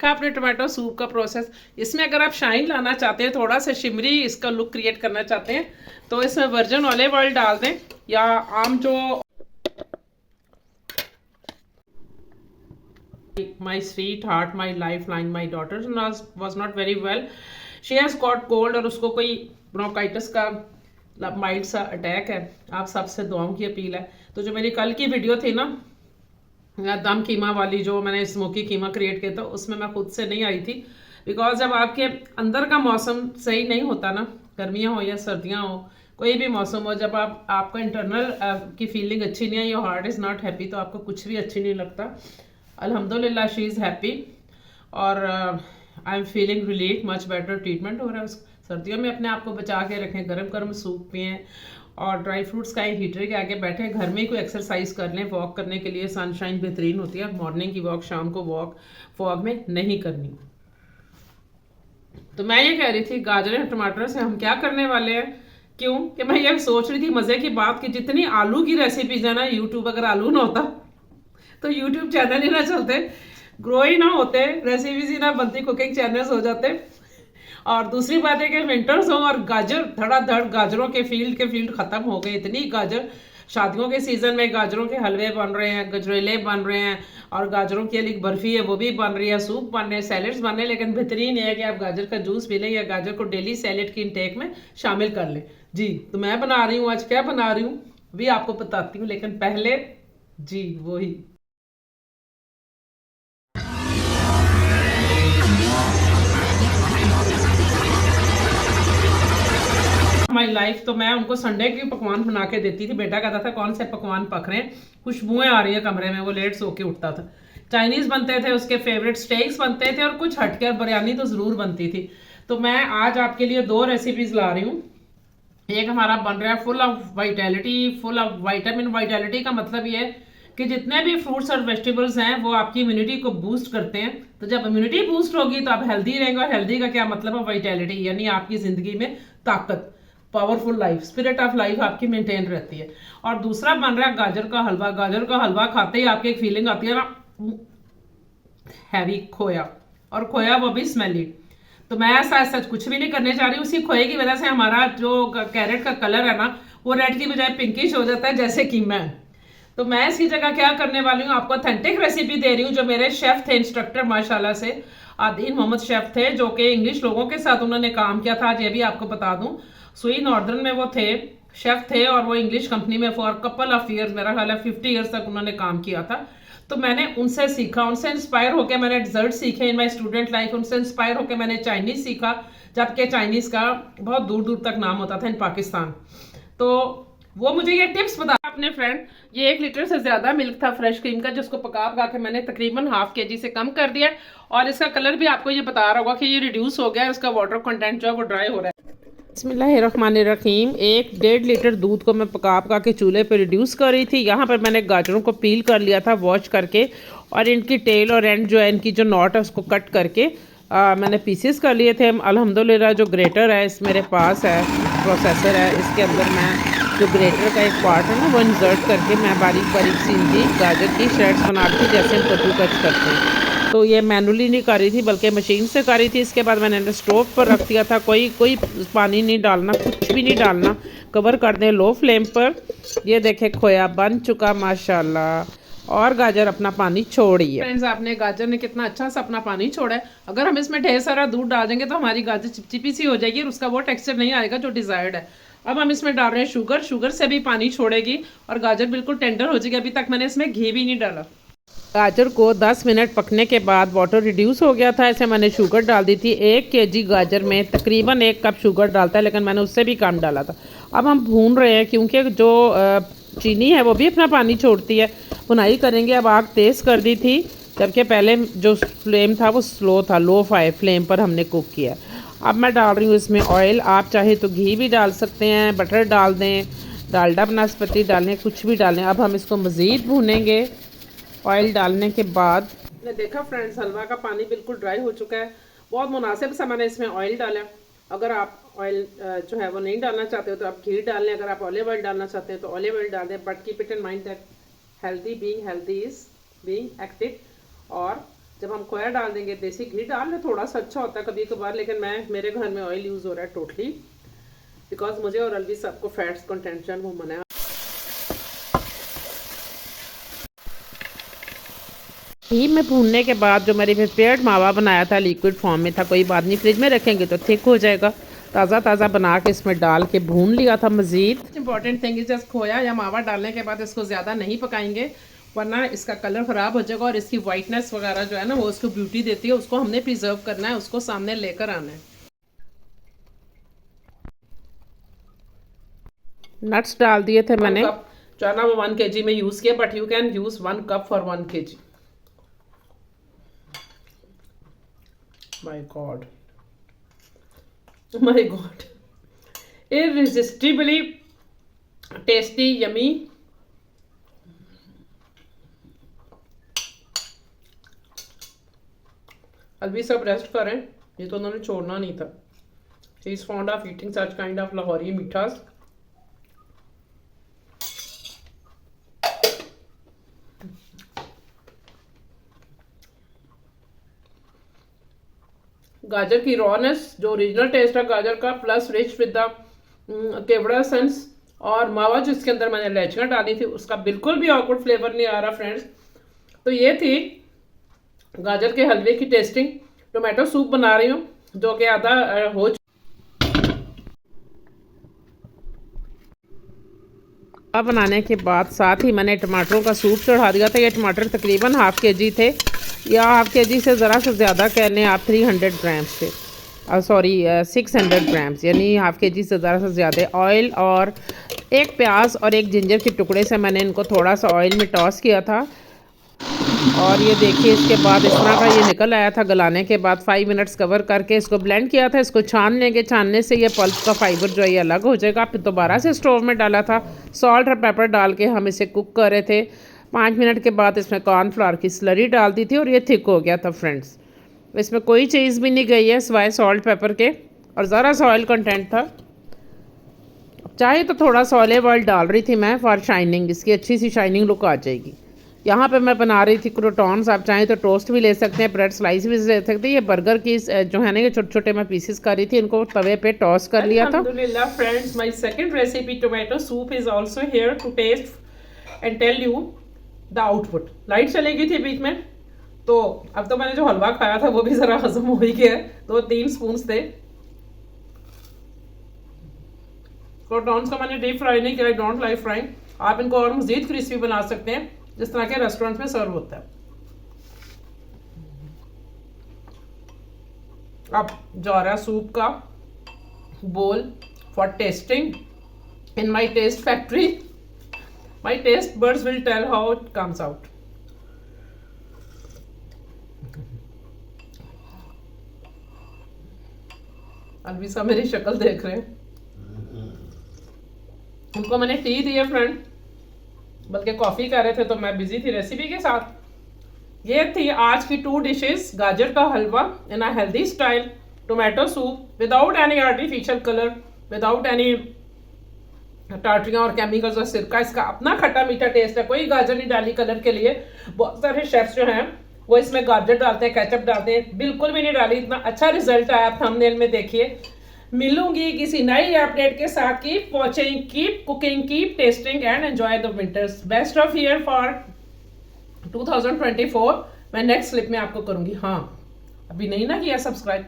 देखा आपने tomato soup का प्रोसेस। इसमें अगर आप शाइन लाना चाहते हैं, थोड़ा सा शिमरी इसका लुक क्रिएट करना चाहते हैं, तो इसमें वर्जिन ऑलिव ऑयल डाल दें, या आम जो my sweet heart my life line my daughter was not very well, she has got cold, और उसको कोई ब्रोंकाइटिस का माइल्ड सा अटैक है। आप सबसे दुआओं की अपील है। तो जो मेरी कल की वीडियो थी ना दम कीमा वाली, जो मैंने स्मोकी कीमा क्रिएट किया था, उसमें मैं खुद से नहीं आई थी, बिकॉज जब आपके अंदर का मौसम सही नहीं होता ना, गर्मियाँ हो या सर्दियाँ हो, कोई भी मौसम हो, जब आपका इंटरनल की फीलिंग अच्छी नहीं है, your heart is not happy, तो आपको कुछ भी अच्छी नहीं लगता। अल्हम्दुलिल्लाह शी इज़ हैप्पी, और I am feeling relief, much better treatment हो रहा है। सर्दियों में अपने आप को बचा के रखें, गर्म गर्म सूप पिएं, और ड्राई फ्रूट्स खाएं, हीटर के आगे बैठे, घर में ही कोई एक्सरसाइज कर लें। वॉक करने के लिए सनशाइन बेहतरीन होती है, मॉर्निंग की वॉक, शाम को वॉक फॉग में नहीं करनी। तो मैं ये कह रही थी, गाजर टमाटर से हम क्या करने वाले हैं, क्यों कि मैं ये सोच रही थी मज़े की बात कि जितनी आलू की रेसिपीज है ना, यूट्यूब, अगर आलू ना होता तो यूट्यूब चैनल ही ना चलते, ग्रो ही ना होते, रेसिपीज ही ना बनती, कुकिंग चैनल्स हो जाते। और दूसरी बात है कि विंटर्स हो और गाजर धड़ाधड़, गाजरों के फील्ड खत्म हो गए, इतनी गाजर, शादियों के सीजन में गाजरों के हलवे बन रहे हैं, गजरेले बन रहे हैं, और गाजरों की अलग बर्फी है वो भी बन रही है, सूप बन रहे हैं, सैलेड्स बन रहे हैं। लेकिन बेहतरीन है कि आप गाजर का जूस पी लें या गाजर को डेली सैलेड की इंटेक में शामिल कर लें। जी, तो मैं बना रही हूँ आज, क्या बना रही हूँ भी आपको बताती हूँ, लेकिन पहले जी वही माई लाइफ। तो मैं उनको संडे की पकवान बना के देती थी, बेटा कहता था कौन से पकवान पक रहे हैं, खुशबुएं आ रही है कमरे में, वो लेट सो के उठता था। चाइनीज बनते थे, उसके फेवरेट स्टेक्स बनते थे, और कुछ हटकर बिरयानी तो जरूर बनती थी। तो मैं आज आपके लिए दो रेसिपीज ला रही हूँ। एक हमारा बन रहा है full of vitality, full of vitamin. Vitality का मतलब ये है कि जितने भी फ्रूट्स और वेजिटेबल्स हैं वो आपकी इम्यूनिटी को बूस्ट करते हैं। तो जब इम्यूनिटी बूस्ट होगी तो आप हेल्दी रहेंगे, और हेल्दी का क्या मतलब है, वाइटैलिटी, यानी आपकी जिंदगी में ताकत, powerful life, spirit of life आपकी मेंटेन रहती है। और दूसरा बन रहा है गाजर का हलवा। गाजर का हलवा खाते ही आपकी एक फीलिंग आती है ना, हैवी खोया, और खोया वो भी स्मेली। तो मैं ऐसा सच कुछ भी नहीं करने जा रही हूँ, उसी खोए की वजह से हमारा जो कैरेट का कलर है ना, वो रेड की बजाय पिंकिश हो जाता है, जैसे कि मैं। तो मैं इसकी जगह क्या करने वाली हूँ, आपको ऑथेंटिक रेसिपी दे रही हूँ, जो मेरे शेफ थे, इंस्ट्रक्टर माशाल्लाह से आदीन मोहम्मद शेफ थे, जो कि इंग्लिश लोगों के साथ उन्होंने काम किया था। आज ये भी आपको बता दूं, सुई नॉर्दर्न में वो थे, शेफ थे, और वो इंग्लिश कंपनी में फॉर कपल ऑफ ईयर्स, मेरा ख्याल है 50 ईयर्स तक उन्होंने काम किया था। तो मैंने उनसे सीखा, उनसे इंस्पायर होकर मैंने डिजर्ट सीखे इन माई स्टूडेंट लाइफ, उनसे इंस्पायर होकर मैंने चाइनीज सीखा, जबकि चाइनीज का बहुत दूर दूर तक नाम होता था इन पाकिस्तान। तो वो मुझे ये टिप्स बता अपने फ्रेंड। ये 1 लीटर से ज्यादा मिल्क था फ्रेश क्रीम का, जिसको पका पका के मैंने तकरीबन ½ kg से कम कर दिया, और इसका कलर भी आपको ये बता रहा होगा कि ये रिड्यूस हो गया है, इसका वाटर कंटेंट जो है वो ड्राई हो रहा है। बिस्मिल्लाहिर्रहमानिर्रहीम। 1-1.5 लीटर दूध को मैं पका पका के चूल्हे पे रिड्यूस कर रही थी। यहाँ पर मैंने गाजरों को पील कर लिया था, वॉश करके, और इनकी टेल और एंड जो है, इनकी जो नॉट है, उसको कट करके मैंने पीसेस कर लिए थे। अल्हम्दुलिल्लाह जो ग्रेटर है इस मेरे पास है, प्रोसेसर है, इसके अंदर मैं जो ग्रेटर का एक पार्ट है ना, वो इंसर्ट करके मैं बारीक बारीक सी इनकी गाजर की श्रेड्स बना रही थी, जैसे हम कद्दू कच करते हैं। तो ये मैनुअली नहीं कर रही थी, बल्कि मशीन से कर रही थी। इसके बाद मैंने स्टोव पर रख दिया था, कोई पानी नहीं डालना, कुछ भी नहीं डालना, कवर कर दें लो फ्लेम पर। ये देखे खोया बन चुका माशाल्लाह, और गाजर अपना पानी छोड़ ही है। फ्रेंड्स, आपने गाजर ने कितना अच्छा सा अपना पानी छोड़ा है। अगर हम इसमें ढेर सारा दूध डाल देंगे तो हमारी गाजर चिपचिपी सी हो जाएगी, और उसका वो टेक्सचर नहीं आएगा जो डिजायर्ड है। अब हम इसमें डाल रहे हैं शुगर, शुगर से भी पानी छोड़ेगी और गाजर बिल्कुल टेंडर हो जाएगी। अभी तक मैंने इसमें घी भी नहीं डाला। गाजर को 10 मिनट पकने के बाद वाटर रिड्यूस हो गया था, ऐसे मैंने शुगर डाल दी थी। 1 kg गाजर में तकरीबन 1 कप शुगर डालता है, लेकिन मैंने उससे भी कम डाला था। अब हम भून रहे हैं, क्योंकि जो चीनी है वो भी अपना पानी छोड़ती है, भुनाई करेंगे। अब आग तेज़ कर दी थी, जबकि पहले जो फ्लेम था वो स्लो था, लो फ्लेम पर हमने कुक किया। अब मैं डाल रही हूँ इसमें ऑयल। आप चाहे तो घी भी डाल सकते हैं, बटर डाल दें, डालडा बनस्पति डालें, कुछ भी डालें। अब हम इसको मज़ीद भूनेंगे ऑयल डालने के बाद। ने देखा फ्रेंड्स, हलवा का पानी बिल्कुल ड्राई हो चुका है, बहुत मुनासिब सा मैंने इसमें ऑयल डाला। अगर आप ऑयल जो है वो नहीं डालना चाहते हो तो आप घी डाल लें, अगर आप ऑलिव ऑयल डालना चाहते हैं तो ऑलिव ऑयल डाल दें। But keep it in mind that healthy being healthy is being active, और जब हम खोया डाल देंगे, देसी घी डाल लें, थोड़ा सा अच्छा होता है कभी कभार, लेकिन मेरे घर में ऑयल यूज़ हो रहा है टोटली, बिकॉज मुझे और अलवी सबको फैट्स कंटेंट वो मना है। घी में भूनने के बाद जो मैंने प्रिपेयर्ड मावा बनाया था लिक्विड फॉर्म में था, कोई बात नहीं, फ्रिज में रखेंगे तो थिक हो जाएगा। ताज़ा ताज़ा बना के इसमें डाल के भून लिया था मज़ीद। इंपॉर्टेंट थिंग इज जस्ट खोया या मावा डालने के बाद इसको ज़्यादा नहीं पकाएंगे, वरना इसका कलर ख़राब हो जाएगा और इसकी वाइटनेस वगैरह जो है ना वो उसको ब्यूटी देती है, उसको हमने प्रिजर्व करना है, उसको सामने लेकर आना है। नट्स डाल दिए थे मैंने। चना वो 1 kg में यूज़ किया, but you can use 1 cup for 1 kg। My God, my God, irresistibly tasty, yummy. Alvi सब रेस्ट करें, ये तो उन्होंने छोड़ना नहीं था। He is fond of eating such kind of Lahori मीठास। गाजर की रॉनेस, जो ओरिजिनल टेस्ट है गाजर का, plus rich with the kewra sense, और मावा जिसके अंदर मैंने इलायचियाँ डाली थी उसका बिल्कुल भी ऑकवर्ड फ्लेवर नहीं आ रहा फ्रेंड्स। तो ये थी गाजर के हलवे की टेस्टिंग। टोमेटो सूप बना रही हूँ जो कि आधा हो चुका। बनाने के बाद साथ ही मैंने टमाटरों का सूप चढ़ा दिया था। ये टमाटर तकरीबन ½ kg थे, या ½ kg से ज़रा से ज़्यादा कह लें आप, 300 ग्राम्स थे, सॉरी 600 ग्राम्स, यानी ½ kg से ज़रा से ज़्यादा। ऑयल और एक प्याज और एक जिंजर के टुकड़े से मैंने इनको थोड़ा सा ऑयल में टॉस किया था, और ये देखिए इसके बाद इस तरह का ये निकल आया था। गलाने के बाद 5 मिनट्स कवर करके इसको ब्लेंड किया था। इसको छान लेंगे, छानने से ये पल्प का फाइबर जो है ये अलग हो जाएगा। फिर दोबारा से स्टोव में डाला था, सॉल्ट और पेपर डाल के हम इसे कुक कर रहे थे। 5 मिनट के बाद इसमें कॉर्नफ्लावर की स्लरी डाल दी थी और ये थिक हो गया था फ्रेंड्स। इसमें कोई चीज़ भी नहीं गई है सिवाय सॉल्ट पेपर के, और ज़रा सा ऑयल कंटेंट था। चाहे तो थोड़ा सा ऑलिव ऑयल डाल रही थी मैं फॉर शाइनिंग, इसकी अच्छी सी शाइनिंग लुक आ जाएगी। यहाँ पे मैं बना रही थी क्रोटॉन्स, आप चाहें तो टोस्ट भी ले सकते हैं, ब्रेड स्लाइस भी ले सकते हैं। ये बर्गर की जो है ना ये छोटे छोटे मैं पीसेस कर रही थी, इनको तवे पे टॉस कर लिया था। अल्हम्दुलिल्लाह friends, my second recipe tomato soup is also here to taste and tell you the output. Light चली गई थी बीच में, तो अब तो मैंने जो हलवा खाया था वो भी ज़रा हजम हो ही गया है। 2-3 स्पून थे। क्रोटॉन्स को मैंने डीप फ्राई नहीं किया, आई डोंट लाइक फ्राइंग। आप इनको और मज़ीद क्रिस्पी बना सकते हैं जिस तरह के रेस्टोरेंट में सर्व होता है। अब जा रहा है सूप का bowl for testing in my taste factory. My taste buds will tell how it comes out. अलविसा मेरी शक्ल देख रहे हैं। उनको मैंने टी दी है फ्रेंड, बल्कि कॉफ़ी कर रहे थे तो मैं बिजी थी रेसिपी के साथ। ये थी आज की 2 डिशेस, गाजर का हलवा in a healthy style, tomato soup without any artificial colour, without any टार्टियाँ और केमिकल्स और सिरका। इसका अपना खट्टा मीठा टेस्ट है, कोई गाजर नहीं डाली कलर के लिए। बहुत सारे शेफ्स जो हैं वो इसमें गाजर डालते हैं, केचप डालते हैं, बिल्कुल भी नहीं डाली। इतना अच्छा रिजल्ट आया, आप थंबनेल में देखिए। मिलूंगी किसी नई अपडेट के साथ। Keep watching, keep cooking, keep testing and enjoy the winters. Best of year for 2024। मैं नेक्स्ट क्लिप में आपको करूंगी। हाँ, अभी नहीं ना किया सब्सक्राइब,